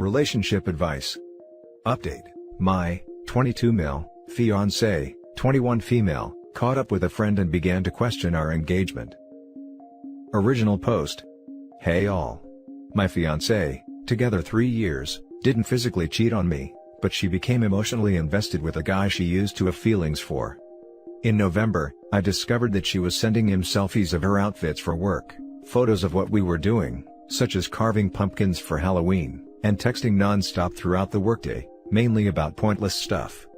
Relationship advice. Update. My 22 male fiancé, 21 female, caught up with a friend and began to question our engagement. Original post. Hey all. My fiancé, together 3 years, didn't physically cheat on me, but she became emotionally invested with a guy she used to have feelings for. In November, I discovered that she was sending him selfies of her outfits for work, photos of what we were doing, such as carving pumpkins for Halloween, and texting non-stop throughout the workday, mainly about pointless stuff.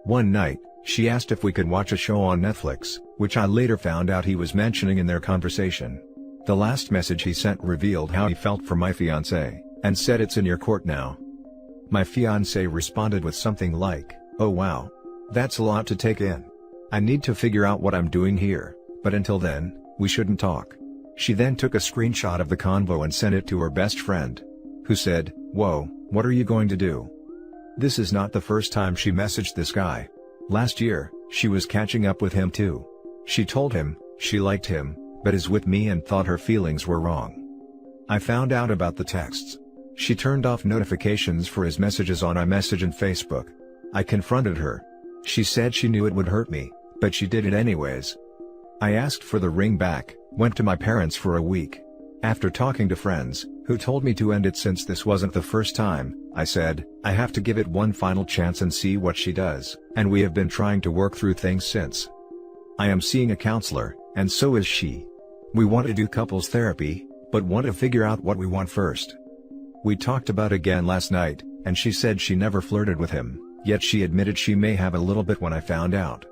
One night, she asked if we could watch a show on Netflix, which I later found out he was mentioning in their conversation. The last message he sent revealed how he felt for my fiancé, and said it's in your court now. My fiancé responded with something like, "Oh wow. That's a lot to take in. I need to figure out what I'm doing here, but until then, we shouldn't talk." She then took a screenshot of the convo and sent it to her best friend, who said, "Whoa, what are you going to do?" This is not the first time she messaged this guy. Last year, she was catching up with him too. She told him she liked him, but is with me and thought her feelings were wrong. I found out about the texts. She turned off notifications for his messages on iMessage and Facebook. I confronted her. She said she knew it would hurt me, but she did it anyways. I asked for the ring back, went to my parents for a week. After talking to friends, who told me to end it since this wasn't the first time, I said, I have to give it one final chance and see what she does, and we have been trying to work through things since. I am seeing a counselor, and so is she. We want to do couples therapy, but want to figure out what we want first. We talked about again last night, and she said she never flirted with him, yet she admitted she may have a little bit when I found out.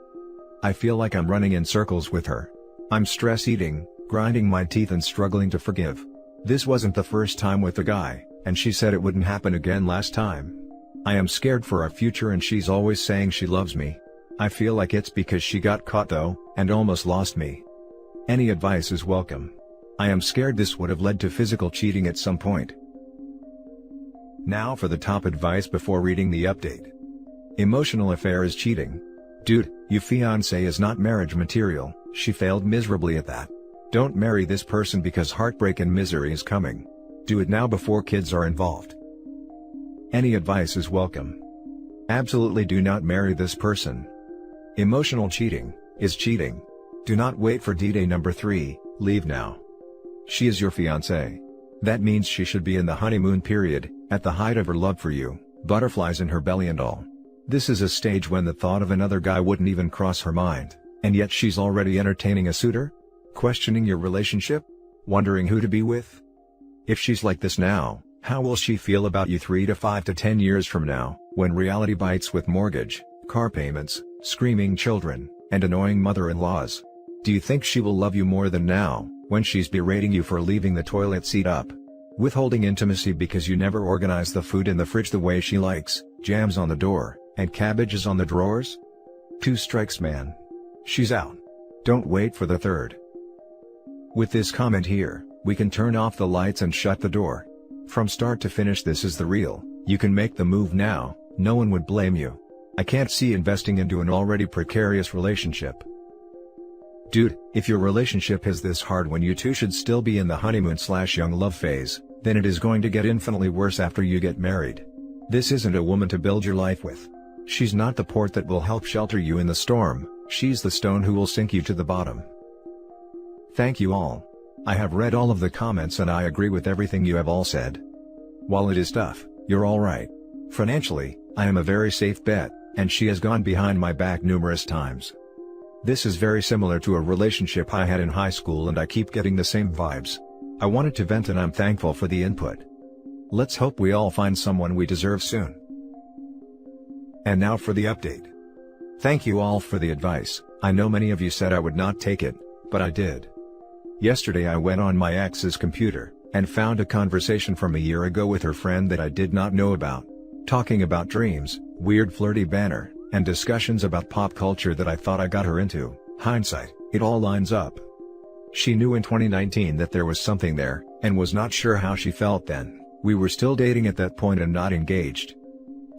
I feel like I'm running in circles with her. I'm stress eating, grinding my teeth and struggling to forgive. This wasn't the first time with the guy, and she said it wouldn't happen again last time. I am scared for our future and she's always saying she loves me. I feel like it's because she got caught though, and almost lost me. Any advice is welcome. I am scared this would have led to physical cheating at some point. Now for the top advice before reading the update. Emotional affair is cheating. Dude, your fiancé is not marriage material, she failed miserably at that. Don't marry this person because heartbreak and misery is coming. Do it now before kids are involved. Any advice is welcome. Absolutely do not marry this person. Emotional cheating is cheating. Do not wait for D-Day number 3, leave now. She is your fiancé. That means she should be in the honeymoon period, at the height of her love for you, butterflies in her belly and all. This is a stage when the thought of another guy wouldn't even cross her mind, and yet she's already entertaining a suitor? Questioning your relationship? Wondering who to be with? If she's like this now, how will she feel about you 3 to 5 to 10 years from now, when reality bites with mortgage, car payments, screaming children, and annoying mother-in-laws? Do you think she will love you more than now, when she's berating you for leaving the toilet seat up? Withholding intimacy because you never organize the food in the fridge the way she likes, jams on the door, and cabbages on the drawers? 2 strikes man. She's out. Don't wait for the third. With this comment here, we can turn off the lights and shut the door. From start to finish this is the real, you can make the move now, no one would blame you. I can't see investing into an already precarious relationship. Dude, if your relationship is this hard when you two should still be in the honeymoon/young love phase, then it is going to get infinitely worse after you get married. This isn't a woman to build your life with. She's not the port that will help shelter you in the storm, she's the stone who will sink you to the bottom. Thank you all. I have read all of the comments and I agree with everything you have all said. While it is tough, you're alright. Financially, I am a very safe bet, and she has gone behind my back numerous times. This is very similar to a relationship I had in high school and I keep getting the same vibes. I wanted to vent and I'm thankful for the input. Let's hope we all find someone we deserve soon. And now for the update. Thank you all for the advice. I know many of you said I would not take it, but I did. Yesterday I went on my ex's computer, and found a conversation from a year ago with her friend that I did not know about. Talking about dreams, weird flirty banter, and discussions about pop culture that I thought I got her into. Hindsight, it all lines up. She knew in 2019 that there was something there, and was not sure how she felt then. We were still dating at that point and not engaged.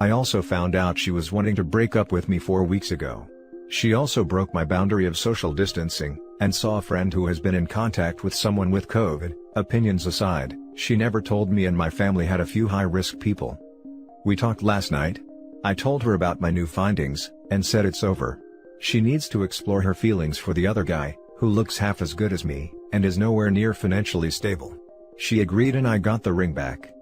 I also found out she was wanting to break up with me 4 weeks ago. She also broke my boundary of social distancing, and saw a friend who has been in contact with someone with COVID. Opinions aside, She never told me, and my family had a few high-risk people. We talked last night. I told her about my new findings, and said it's over. She needs to explore her feelings for the other guy, who looks half as good as me, and is nowhere near financially stable. She agreed and I got the ring back.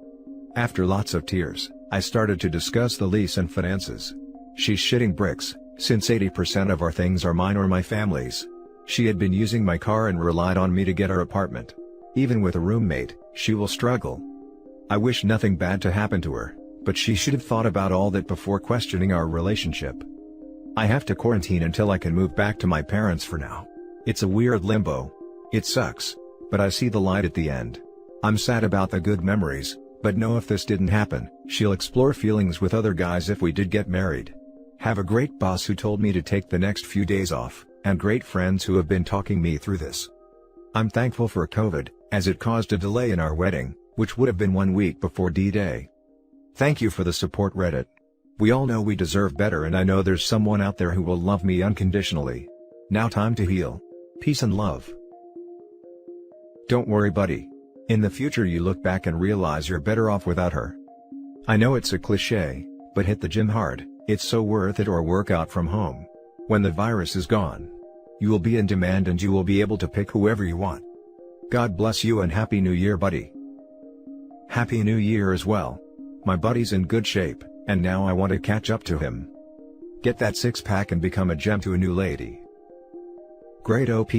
After lots of tears, I started to discuss the lease and finances. She's shitting bricks, since 80% of our things are mine or my family's. She had been using my car and relied on me to get her apartment. Even with a roommate, she will struggle. I wish nothing bad to happen to her, but she should have thought about all that before questioning our relationship. I have to quarantine until I can move back to my parents for now. It's a weird limbo. It sucks, but I see the light at the end. I'm sad about the good memories, but know if this didn't happen, she'll explore feelings with other guys if we did get married. Have a great boss who told me to take the next few days off, and great friends who have been talking me through this. I'm thankful for COVID, as it caused a delay in our wedding, which would have been 1 week before D-Day. Thank you for the support, Reddit. We all know we deserve better, and I know there's someone out there who will love me unconditionally. Now time to heal. Peace and love. Don't worry, buddy. In the future you look back and realize you're better off without her. I know it's a cliché, but hit the gym hard, it's so worth it, or work out from home. When the virus is gone, you will be in demand and you will be able to pick whoever you want. God bless you and Happy New Year, buddy. Happy New Year as well. My buddy's in good shape, and now I want to catch up to him. Get that six-pack and become a gem to a new lady. Great OP,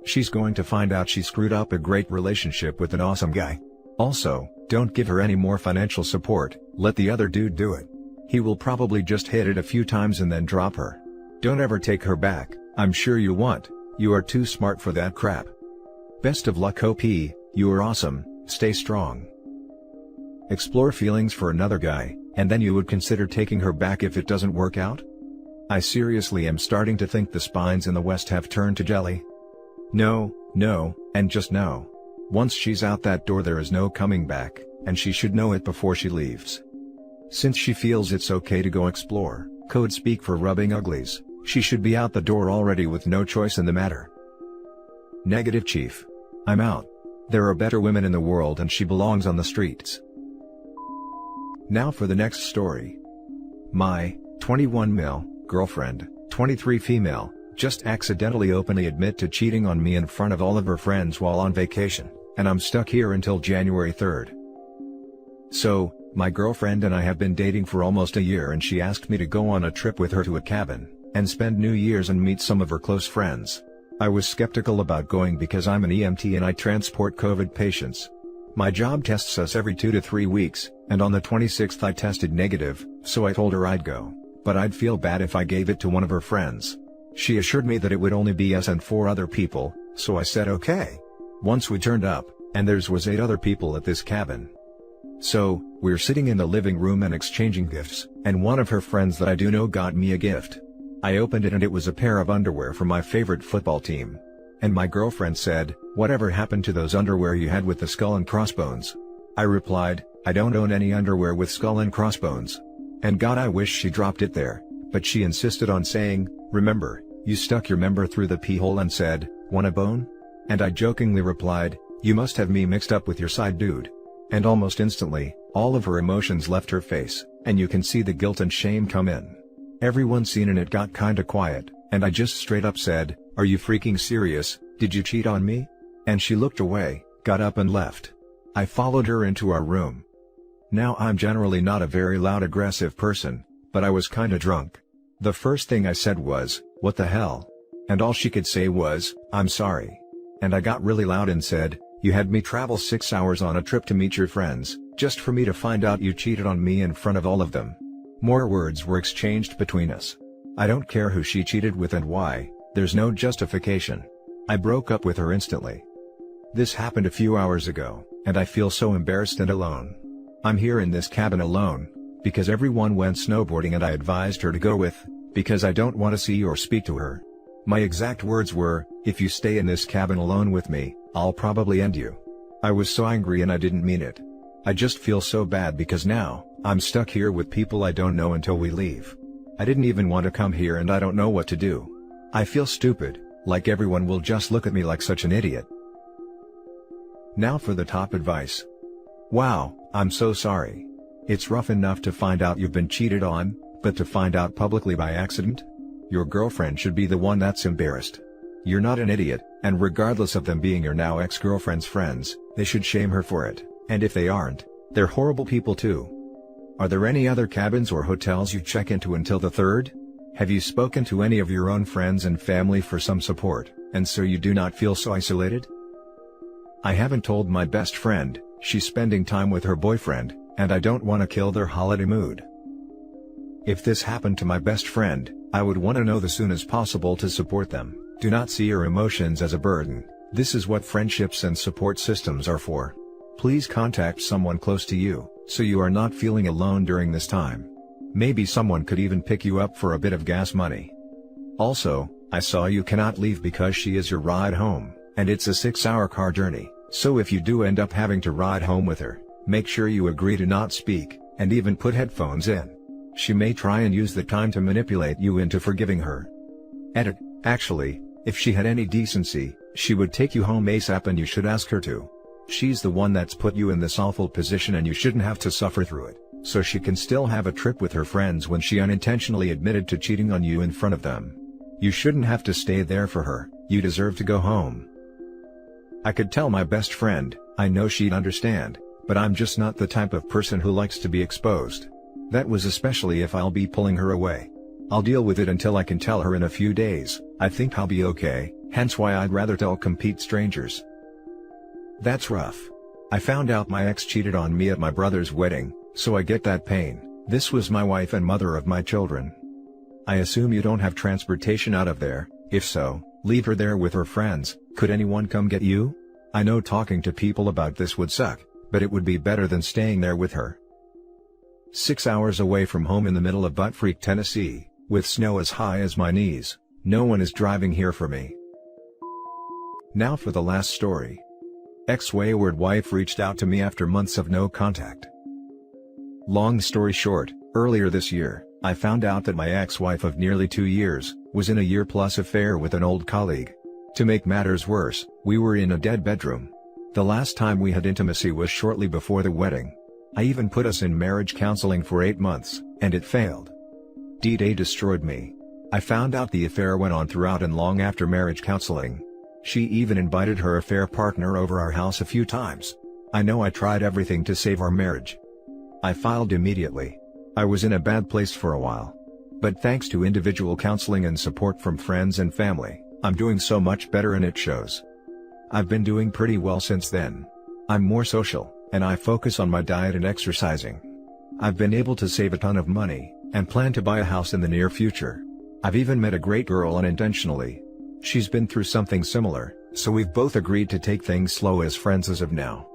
she's going to find out she screwed up a great relationship with an awesome guy. Also, don't give her any more financial support, let the other dude do it. He will probably just hit it a few times and then drop her. Don't ever take her back, I'm sure you won't, you are too smart for that crap. Best of luck, OP, you are awesome, stay strong. Explore feelings for another guy, and then you would consider taking her back if it doesn't work out? I seriously am starting to think the spines in the West have turned to jelly. No, and just no. Once she's out that door there is no coming back, and she should know it before she leaves. Since she feels it's okay to go explore, code speak for rubbing uglies, she should be out the door already with no choice in the matter. Negative Chief. I'm out. There are better women in the world and she belongs on the streets. Now for the next story. My 21 male girlfriend, 23 female, just accidentally openly admit to cheating on me in front of all of her friends while on vacation, and I'm stuck here until January 3rd. So, my girlfriend and I have been dating for almost a year, and she asked me to go on a trip with her to a cabin, and spend New Year's and meet some of her close friends. I was skeptical about going because I'm an EMT and I transport COVID patients. My job tests us every 2 to 3 weeks, and on the 26th I tested negative, so I told her I'd go, but I'd feel bad if I gave it to one of her friends. She assured me that it would only be us and 4 other people, so I said okay. Once we turned up, and there was 8 other people at this cabin. So, we're sitting in the living room and exchanging gifts, and one of her friends that I do know got me a gift. I opened it and it was a pair of underwear from my favorite football team. And my girlfriend said, "Whatever happened to those underwear you had with the skull and crossbones?" I replied, "I don't own any underwear with skull and crossbones." And God, I wish she dropped it there, but she insisted on saying, "Remember, you stuck your member through the pee hole," and said, "Want a bone?" And I jokingly replied, "You must have me mixed up with your side dude." And almost instantly, all of her emotions left her face, and you can see the guilt and shame come in. Everyone seen, and it got kinda quiet, and I just straight up said, "Are you freaking serious? Did you cheat on me?" And she looked away, got up and left. I followed her into our room. Now I'm generally not a very loud aggressive person, but I was kinda drunk. The first thing I said was, "What the hell?" And all she could say was, "I'm sorry." And I got really loud and said, "You had me travel 6 hours on a trip to meet your friends, just for me to find out you cheated on me in front of all of them." More words were exchanged between us. I don't care who she cheated with and why, there's no justification. I broke up with her instantly. This happened a few hours ago, and I feel so embarrassed and alone. I'm here in this cabin alone, because everyone went snowboarding and I advised her to go with, because I don't want to see or speak to her. My exact words were, "If you stay in this cabin alone with me, I'll probably end you." I was so angry and I didn't mean it. I just feel so bad because now, I'm stuck here with people I don't know until we leave. I didn't even want to come here and I don't know what to do. I feel stupid, like everyone will just look at me like such an idiot. Now for the top advice. Wow, I'm so sorry. It's rough enough to find out you've been cheated on, but to find out publicly by accident? Your girlfriend should be the one that's embarrassed. You're not an idiot, and regardless of them being your now ex-girlfriend's friends, they should shame her for it, and if they aren't, they're horrible people too. Are there any other cabins or hotels you check into until the 3rd? Have you spoken to any of your own friends and family for some support, and so you do not feel so isolated? I haven't told my best friend, she's spending time with her boyfriend, and I don't want to kill their holiday mood. If this happened to my best friend, I would want to know as soon as possible to support them. Do not see your emotions as a burden. This is what friendships and support systems are for. Please contact someone close to you, so you are not feeling alone during this time. Maybe someone could even pick you up for a bit of gas money. Also, I saw you cannot leave because she is your ride home, and it's a 6-hour car journey, so if you do end up having to ride home with her, make sure you agree to not speak, and even put headphones in. She may try and use the time to manipulate you into forgiving her. Edit. Actually, if she had any decency, she would take you home ASAP and you should ask her to. She's the one that's put you in this awful position and you shouldn't have to suffer through it, so she can still have a trip with her friends when she unintentionally admitted to cheating on you in front of them. You shouldn't have to stay there for her, you deserve to go home. I could tell my best friend, I know she'd understand, but I'm just not the type of person who likes to be exposed. That was especially if I'll be pulling her away. I'll deal with it until I can tell her in a few days. I think I'll be okay, hence why I'd rather tell complete strangers. That's rough. I found out my ex cheated on me at my brother's wedding, so I get that pain. This was my wife and mother of my children. I assume you don't have transportation out of there. If so, leave her there with her friends. Could anyone come get you? I know talking to people about this would suck, but it would be better than staying there with her. 6 hours away from home in the middle of Butt Freak, Tennessee, with snow as high as my knees. No one is driving here for me. Now for the last story. Ex-wayward wife reached out to me after months of no contact. Long story short, earlier this year, I found out that my ex-wife of nearly 2 years, was in a year-plus affair with an old colleague. To make matters worse, we were in a dead bedroom. The last time we had intimacy was shortly before the wedding. I even put us in marriage counseling for 8 months, and it failed. D-Day destroyed me. I found out the affair went on throughout and long after marriage counseling. She even invited her affair partner over our house a few times. I know I tried everything to save our marriage. I filed immediately. I was in a bad place for a while. But thanks to individual counseling and support from friends and family, I'm doing so much better and it shows. I've been doing pretty well since then. I'm more social, and I focus on my diet and exercising. I've been able to save a ton of money, and plan to buy a house in the near future. I've even met a great girl unintentionally. She's been through something similar, so we've both agreed to take things slow as friends as of now.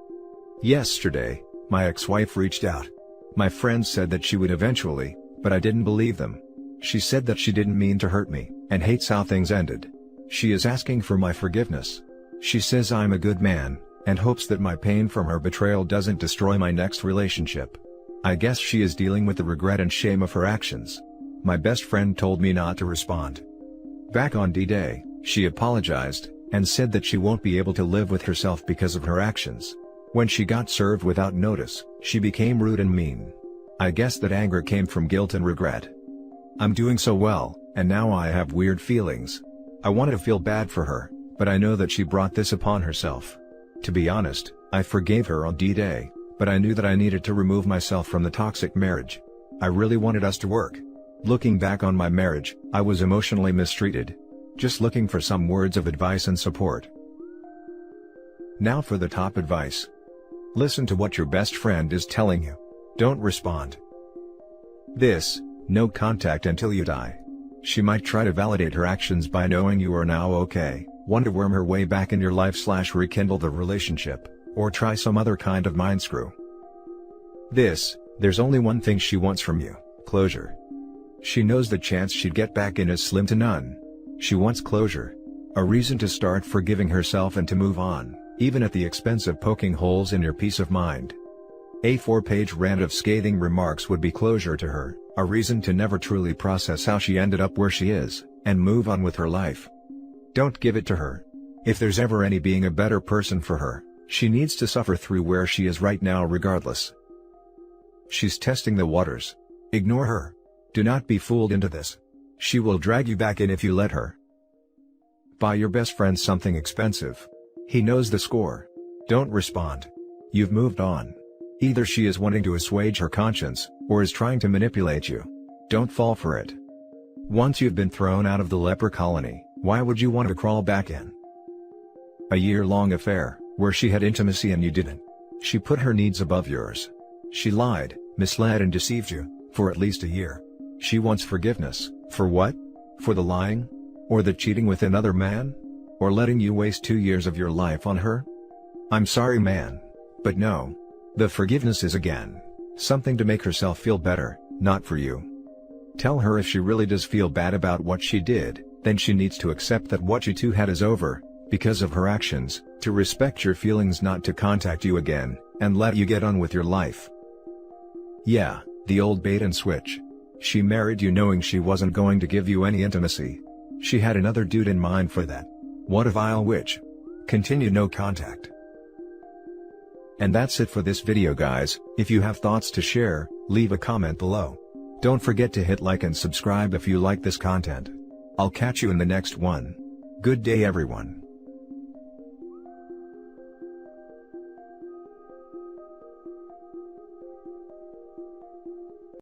Yesterday, my ex-wife reached out. My friends said that she would eventually, but I didn't believe them. She said that she didn't mean to hurt me, and hates how things ended. She is asking for my forgiveness. She says I'm a good man, and hopes that my pain from her betrayal doesn't destroy my next relationship. I guess she is dealing with the regret and shame of her actions. My best friend told me not to respond. Back on D-Day, she apologized, and said that she won't be able to live with herself because of her actions. When she got served without notice, she became rude and mean. I guess that anger came from guilt and regret. I'm doing so well, and now I have weird feelings. I wanted to feel bad for her, but I know that she brought this upon herself. To be honest, I forgave her on D-Day, but I knew that I needed to remove myself from the toxic marriage. I really wanted us to work. Looking back on my marriage, I was emotionally mistreated. Just looking for some words of advice and support. Now for the top advice. Listen to what your best friend is telling you. Don't respond. This, no contact until you die. She might try to validate her actions by knowing you are now okay, want to worm her way back in your life/rekindle the relationship, or try some other kind of mind screw. There's only one thing she wants from you: closure. She knows the chance she'd get back in is slim to none. She wants closure. A reason to start forgiving herself and to move on, even at the expense of poking holes in your peace of mind. A 4-page rant of scathing remarks would be closure to her, a reason to never truly process how she ended up where she is, and move on with her life. Don't give it to her. If there's ever any being a better person for her, She needs to suffer through where she is right now regardless. She's testing the waters. Ignore her. Do not be fooled into this. She will drag you back in if you let her. Buy your best friend something expensive. He knows the score. Don't respond. You've moved on. Either she is wanting to assuage her conscience, or is trying to manipulate you. Don't fall for it. Once you've been thrown out of the leper colony, why would you want to crawl back in? A year-long affair, where she had intimacy and you didn't. She put her needs above yours. She lied, misled and deceived you, for at least a year. She wants forgiveness, for what? For the lying? Or the cheating with another man? Or letting you waste 2 years of your life on her? I'm sorry man. But no. The forgiveness is again something to make herself feel better, not for you. Tell her if she really does feel bad about what she did, then she needs to accept that what you two had is over, because of her actions, to respect your feelings, not to contact you again, and let you get on with your life. Yeah, the old bait and switch. She married you knowing she wasn't going to give you any intimacy. She had another dude in mind for that. What a vile witch. Continue no contact. And that's it for this video guys. If you have thoughts to share, leave a comment below. Don't forget to hit like and subscribe if you like this content. I'll catch you in the next one. Good day everyone.